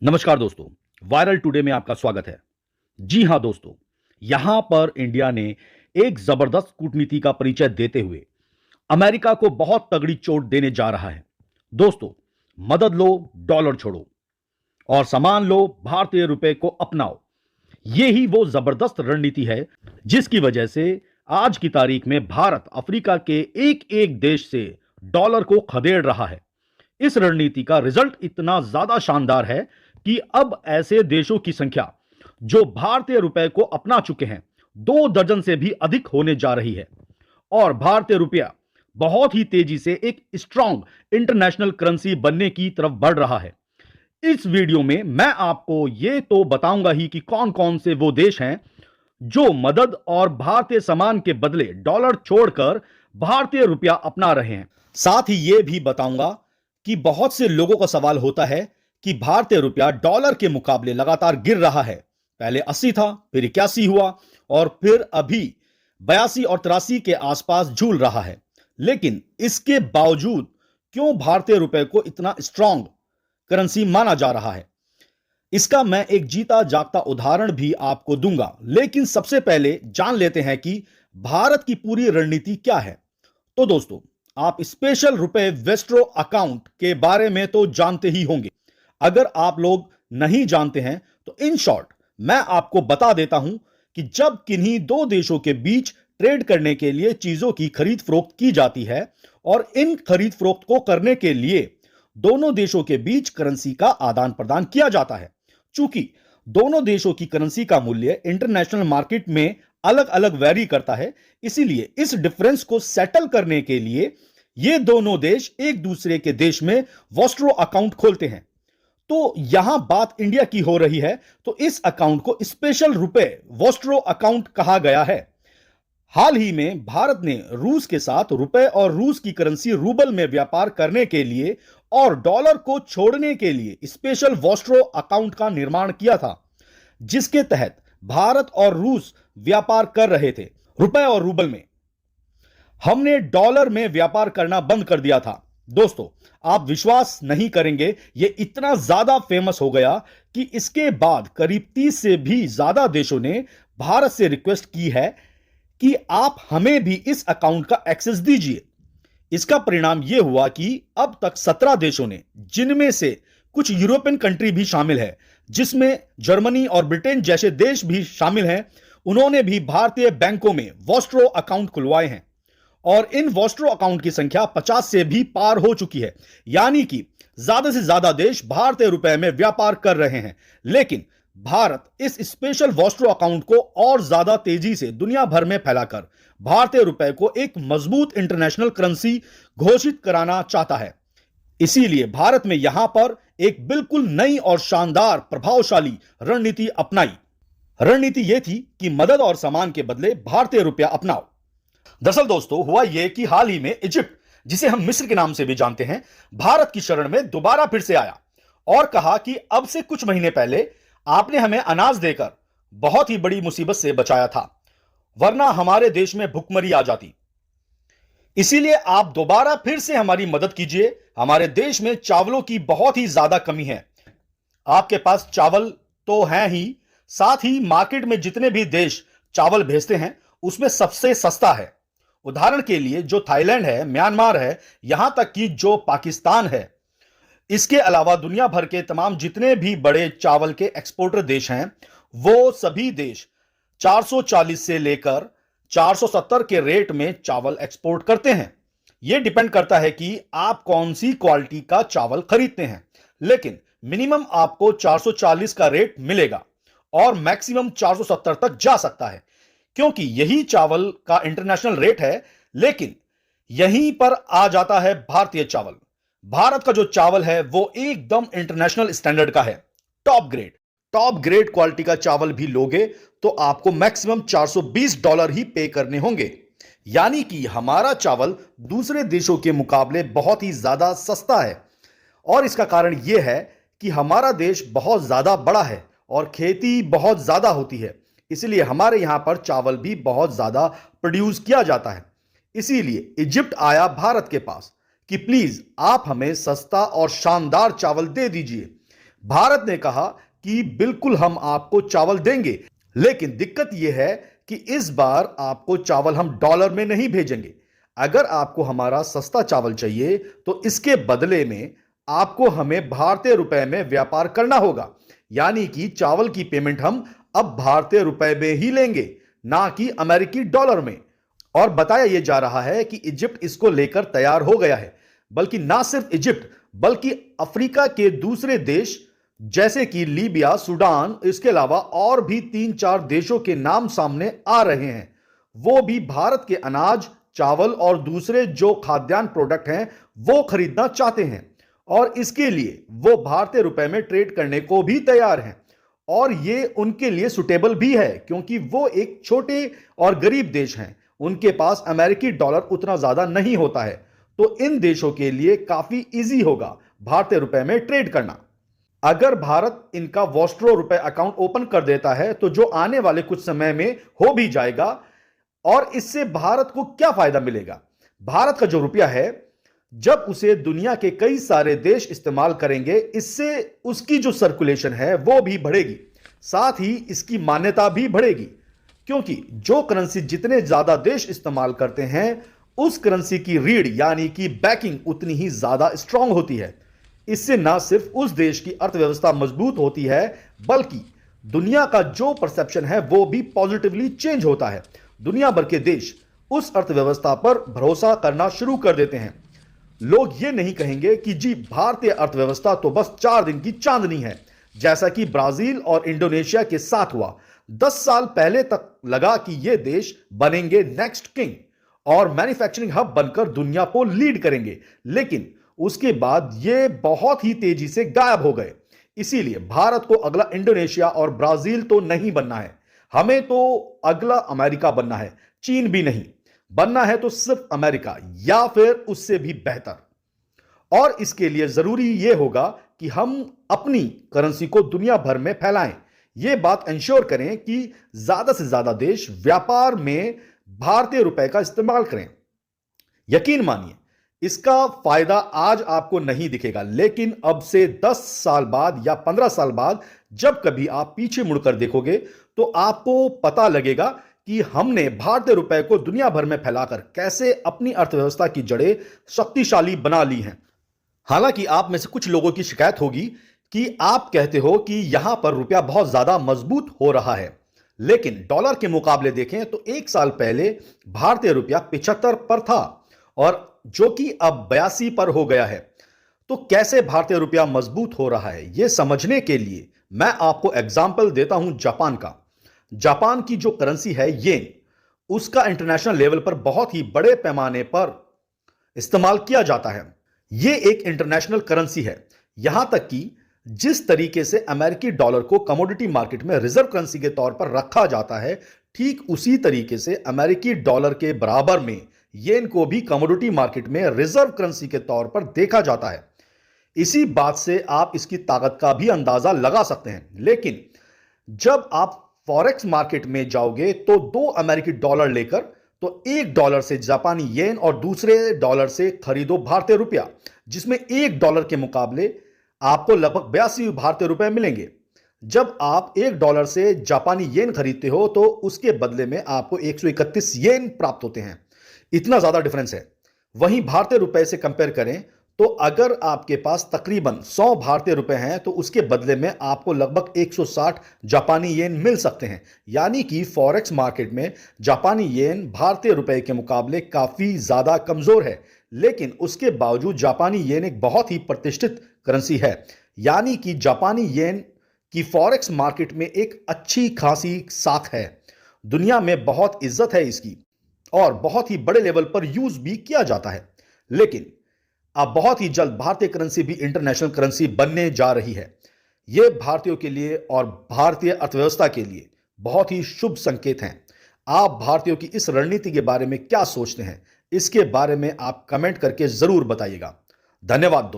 नमस्कार दोस्तों, viral today में आपका स्वागत है। जी हां दोस्तों, यहां पर इंडिया ने एक जबरदस्त कूटनीति का परिचय देते हुए अमेरिका को बहुत तगड़ी चोट देने जा रहा है। दोस्तों, मदद लो, डॉलर छोड़ो और सामान लो, भारतीय रुपए को अपनाओ। ये ही वो जबरदस्त रणनीति है जिसकी वजह से आज की तारीख में भारत अफ्रीका के एक एक देश से डॉलर को खदेड़ रहा है। इस रणनीति का रिजल्ट इतना ज्यादा शानदार है कि अब ऐसे देशों की संख्या जो भारतीय रुपए को अपना चुके हैं 2 दर्जन से भी अधिक होने जा रही है और भारतीय रुपया बहुत ही तेजी से एक स्ट्रांग इंटरनेशनल करेंसी बनने की तरफ बढ़ रहा है। इस वीडियो में मैं आपको ये तो बताऊंगा ही कि कौन कौन से वो देश हैं जो मदद और भारतीय सामान के बदले डॉलर छोड़कर भारतीय रुपया अपना रहे हैं। साथ ही यह भी बताऊंगा कि बहुत से लोगों का सवाल होता है कि भारतीय रुपया डॉलर के मुकाबले लगातार गिर रहा है। पहले 80 था, फिर 81 हुआ और फिर अभी 82 और 83 के आसपास झूल रहा है। लेकिन इसके बावजूद क्यों भारतीय रुपए को इतना स्ट्रांग करेंसी माना जा रहा है, इसका मैं एक जीता जागता उदाहरण भी आपको दूंगा। लेकिन सबसे पहले जान लेते हैं कि भारत की पूरी रणनीति क्या है। तो दोस्तों, आप स्पेशल रुपए वेस्ट्रो अकाउंट के बारे में तो जानते ही होंगे। अगर आप लोग नहीं जानते हैं तो इन शॉर्ट मैं आपको बता देता हूं कि जब किन्हीं दो देशों के बीच ट्रेड करने के लिए चीजों की खरीद फरोख्त की जाती है और इन खरीद फरोख्त को करने के लिए दोनों देशों के बीच करेंसी का आदान प्रदान किया जाता है। चूंकि दोनों देशों की करेंसी का मूल्य इंटरनेशनल मार्केट में अलग अलग वैरी करता है, इसीलिए इस डिफरेंस को सेटल करने के लिए ये दोनों देश एक दूसरे के देश में वॉस्ट्रो अकाउंट खोलते हैं। तो यहां बात इंडिया की हो रही है, तो इस अकाउंट को स्पेशल रुपए वॉस्ट्रो अकाउंट कहा गया है। हाल ही में भारत ने रूस के साथ रुपए और रूस की करेंसी रूबल में व्यापार करने के लिए और डॉलर को छोड़ने के लिए स्पेशल वॉस्ट्रो अकाउंट का निर्माण किया था, जिसके तहत भारत और रूस व्यापार कर रहे थे रुपए और रूबल में। हमने डॉलर में व्यापार करना बंद कर दिया था। दोस्तों, आप विश्वास नहीं करेंगे, यह इतना ज्यादा फेमस हो गया कि इसके बाद करीब 30 से भी ज्यादा देशों ने भारत से रिक्वेस्ट की है कि आप हमें भी इस अकाउंट का एक्सेस दीजिए। इसका परिणाम यह हुआ कि अब तक 17 देशों ने, जिनमें से कुछ यूरोपियन कंट्री भी शामिल है, जिसमें जर्मनी और ब्रिटेन जैसे देश भी शामिल हैं, उन्होंने भी भारतीय बैंकों में वॉस्ट्रो अकाउंट खुलवाए हैं और इन वॉस्ट्रो अकाउंट की संख्या 50 से भी पार हो चुकी है। यानी कि ज्यादा से ज्यादा देश भारतीय रुपए में व्यापार कर रहे हैं। लेकिन भारत इस स्पेशल वॉस्ट्रो अकाउंट को और ज्यादा तेजी से दुनिया भर में फैलाकर भारतीय रुपए को एक मजबूत इंटरनेशनल करेंसी घोषित कराना चाहता है। इसीलिए भारत में यहां पर एक बिल्कुल नई और शानदार प्रभावशाली रणनीति अपनाई। रणनीति यह थी कि मदद और सामान के बदले भारतीय रुपया अपनाओ। दरअसल दोस्तों, हुआ यह कि हाल ही में इजिप्ट, जिसे हम मिस्र के नाम से भी जानते हैं, भारत की शरण में दोबारा फिर से आया और कहा कि अब से कुछ महीने पहले आपने हमें अनाज देकर बहुत ही बड़ी मुसीबत से बचाया था, वरना हमारे देश में भुखमरी आ जाती। इसीलिए आप दोबारा फिर से हमारी मदद कीजिए। हमारे देश में चावलों की बहुत ही ज्यादा कमी है। आपके पास चावल तो है ही, साथ ही मार्केट में जितने भी देश चावल भेजते हैं उसमें सबसे सस्ता है। उदाहरण के लिए जो थाईलैंड है, म्यांमार है, यहां तक कि जो पाकिस्तान है। इसके अलावा दुनिया भर के तमाम जितने भी बड़े चावल के एक्सपोर्टर देश हैं, वो सभी देश 440 से लेकर 470 के रेट में चावल एक्सपोर्ट करते हैं। यह डिपेंड करता है कि आप कौन सी क्वालिटी का चावल खरीदते हैं, लेकिन मिनिमम आपको 440 का रेट मिलेगा और मैक्सिमम 470 तक जा सकता है, क्योंकि यही चावल का इंटरनेशनल रेट है। लेकिन यहीं पर आ जाता है भारतीय चावल। भारत का जो चावल है वो एकदम इंटरनेशनल स्टैंडर्ड का है, टॉप ग्रेड क्वालिटी का चावल भी लोगे तो आपको मैक्सिमम $420 ही पे करने होंगे। यानी कि हमारा चावल दूसरे देशों के मुकाबले बहुत ही ज्यादा सस्ता है और इसका कारण यह है कि हमारा देश बहुत ज्यादा बड़ा है और खेती बहुत ज्यादा होती है, इसलिए हमारे यहां पर चावल भी बहुत ज्यादा प्रोड्यूस किया जाता है। इसीलिए इजिप्ट आया भारत के पास कि प्लीज आप हमें सस्ता और शानदार चावल दे दीजिए। भारत ने कहा कि बिल्कुल हम आपको चावल देंगे, लेकिन दिक्कत यह है कि इस बार आपको चावल हम डॉलर में नहीं भेजेंगे। अगर आपको हमारा सस्ता चावल चाहिए तो इसके बदले में आपको हमें भारतीय रुपए में व्यापार करना होगा, यानी कि चावल की पेमेंट हम अब भारतीय रुपए में ही लेंगे, ना कि अमेरिकी डॉलर में। और बताया यह जा रहा है कि इजिप्ट इसको लेकर तैयार हो गया है। बल्कि ना सिर्फ इजिप्ट बल्कि अफ्रीका के दूसरे देश जैसे कि लीबिया, सूडान, इसके अलावा और भी 3-4 देशों के नाम सामने आ रहे हैं। वो भी भारत के अनाज, चावल और दूसरे जो खाद्यान्न प्रोडक्ट हैं वो खरीदना चाहते हैं, और इसके लिए वो भारतीय रुपए में ट्रेड करने को भी तैयार हैं। और ये उनके लिए सुटेबल भी है क्योंकि वो एक छोटे और गरीब देश हैं, उनके पास अमेरिकी डॉलर उतना ज्यादा नहीं होता है। तो इन देशों के लिए काफी इजी होगा भारतीय रुपए में ट्रेड करना। अगर भारत इनका वॉस्ट्रो रुपए अकाउंट ओपन कर देता है तो जो आने वाले कुछ समय में हो भी जाएगा। और इससे भारत को क्या फायदा मिलेगा? भारत का जो रुपया है, जब उसे दुनिया के कई सारे देश इस्तेमाल करेंगे, इससे उसकी जो सर्कुलेशन है वो भी बढ़ेगी, साथ ही इसकी मान्यता भी बढ़ेगी। क्योंकि जो करेंसी जितने ज्यादा देश इस्तेमाल करते हैं उस करेंसी की रीढ़ यानी कि बैकिंग उतनी ही ज्यादा स्ट्रांग होती है। इससे ना सिर्फ उस देश की अर्थव्यवस्था मजबूत होती है बल्कि दुनिया का जो परसेप्शन है वो भी पॉजिटिवली चेंज होता है। दुनिया भर के देश उस अर्थव्यवस्था पर भरोसा करना शुरू कर देते हैं। लोग ये नहीं कहेंगे कि जी भारतीय अर्थव्यवस्था तो बस 4 दिन की चांदनी है, जैसा कि ब्राजील और इंडोनेशिया के साथ हुआ। 10 साल पहले तक लगा कि ये देश बनेंगे नेक्स्ट किंग और मैन्युफैक्चरिंग हब बनकर दुनिया को लीड करेंगे, लेकिन उसके बाद ये बहुत ही तेजी से गायब हो गए। इसीलिए भारत को अगला इंडोनेशिया और ब्राजील तो नहीं बनना है, हमें तो अगला अमेरिका बनना है, चीन भी नहीं बनना है, तो सिर्फ अमेरिका या फिर उससे भी बेहतर। और इसके लिए जरूरी यह होगा कि हम अपनी करेंसी को दुनिया भर में फैलाएं। यह बात इंश्योर करें कि ज्यादा से ज्यादा देश व्यापार में भारतीय रुपए का इस्तेमाल करें। यकीन मानिए, इसका फायदा आज आपको नहीं दिखेगा, लेकिन अब से 10 साल बाद या 15 साल बाद जब कभी आप पीछे मुड़कर देखोगे तो आपको पता लगेगा कि हमने भारतीय रुपए को दुनिया भर में फैलाकर कैसे अपनी अर्थव्यवस्था की जड़ें शक्तिशाली बना ली हैं। हालांकि आप में से कुछ लोगों की शिकायत होगी कि आप कहते हो कि यहां पर रुपया बहुत ज्यादा मजबूत हो रहा है, लेकिन डॉलर के मुकाबले देखें तो 1 साल पहले भारतीय रुपया 75 पर था और जो कि अब 82 पर हो गया है। तो कैसे भारतीय रुपया मजबूत हो रहा है, यह समझने के लिए मैं आपको एग्जाम्पल देता हूं जापान का। जापान की जो करेंसी है येन, उसका इंटरनेशनल लेवल पर बहुत ही बड़े पैमाने पर इस्तेमाल किया जाता है। यह एक इंटरनेशनल करेंसी है, यहां तक कि जिस तरीके से अमेरिकी डॉलर को कमोडिटी मार्केट में रिजर्व करेंसी के तौर पर रखा जाता है, ठीक उसी तरीके से अमेरिकी डॉलर के बराबर में येन को भी कमोडिटी मार्केट में रिजर्व करेंसी के तौर पर देखा जाता है। इसी बात से आप इसकी ताकत का भी अंदाजा लगा सकते हैं। लेकिन जब आप फॉरेक्स मार्केट में जाओगे तो 2 अमेरिकी डॉलर लेकर तो $1 से जापानी येन और दूसरे डॉलर से खरीदो भारतीय रुपया, जिसमें $1 के मुकाबले आपको लगभग 82 भारतीय रुपए मिलेंगे। जब आप $1 से जापानी येन खरीदते हो तो उसके बदले में आपको 131 येन प्राप्त होते हैं। इतना ज्यादा डिफरेंस है। वहीं भारतीय रुपए से कंपेयर करें तो अगर आपके पास तकरीबन 100 भारतीय रुपए हैं तो उसके बदले में आपको लगभग 160 जापानी येन मिल सकते हैं। यानी कि फॉरेक्स मार्केट में जापानी येन भारतीय रुपए के मुकाबले काफी ज्यादा कमजोर है, लेकिन उसके बावजूद जापानी येन एक बहुत ही प्रतिष्ठित करेंसी है। यानी कि जापानी येन की फॉरेक्स मार्केट में एक अच्छी खासी साख है, दुनिया में बहुत इज्जत है इसकी और बहुत ही बड़े लेवल पर यूज भी किया जाता है। लेकिन अब बहुत ही जल्द भारतीय करेंसी भी इंटरनेशनल करेंसी बनने जा रही है। यह भारतीयों के लिए और भारतीय अर्थव्यवस्था के लिए बहुत ही शुभ संकेत हैं। आप भारतीयों की इस रणनीति के बारे में क्या सोचते हैं, इसके बारे में आप कमेंट करके जरूर बताइएगा। धन्यवाद दोस्तों।